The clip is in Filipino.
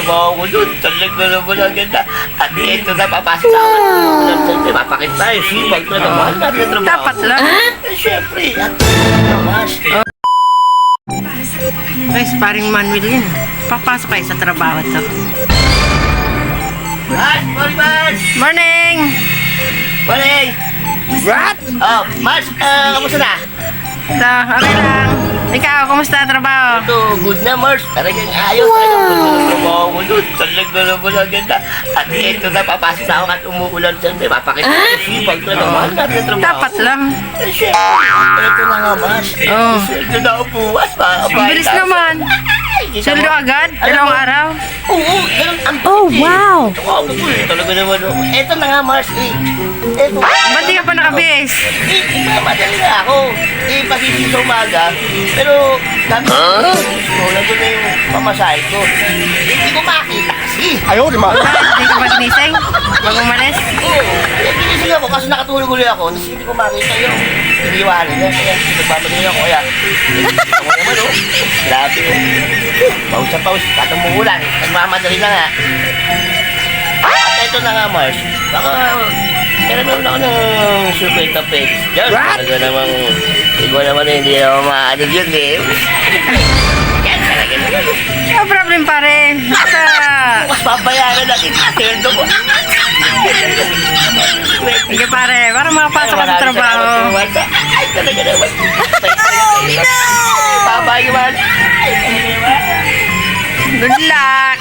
trabaho ko doon. Talaga naman ang ganda. At ito na, papasok na ako. Siyempre, mapakit tayo. Sipag na naman natin trabaho. Dapat lang. Siyempre, at naman. Guys, paring Manuel yun. Papasok kayo sa trabaho to. Mas, morning, Mas! Morning! Morning! What? Oh, Mas, kamusta na? Ito, okay lang. Ikaw, kumusta trabaho? Ito, good na, Mars. Talagang ayos. Talagang good na trabaho ko doon. Talaga naman ang ganda. At ito na, papasok na ako at umuulan. Siyempre, mapakit tayo. Sipag na naman natin trabaho. Dapat lang. Siyempre, ito na nga, Mas. Oh. Sweldo na ako buwas. Ang bilis naman. Sweldo agad? Dalawang araw? Oo, ganun ang Oh, wow. Talaga naman. Ito na nga, Mars. Ito. Ba't di ka pa nakabihis? Madali na ako. Pasisi sa umaga. Pero, sabi ko, nandun na yung pamasahe ko. Hindi ko makita kasi. Bakit? Di ka pa ginising? Bago umalis? Oo, ginising ako kasi nakatulog ulit ako. Tapos hindi ko makita yung iniwanan niya. Kaya nagmamadali ako. Kaya, ako naman oh. Grabe oh. Paus sa paus. Katong umuulan. Nagmamadali na nga. At ito na nga, Mars. Baka, meron naman ako ng 50 pesos dyan. Talaga namang, ikaw naman hindi naman maano yun eh. Yan talaga naman. No problem pare. Basta, Mas babayaran natin ang sweldo ko. sige pare, para makapasok ka sa trabaho. Ay, talaga naman. Bye-bye, man. Good luck!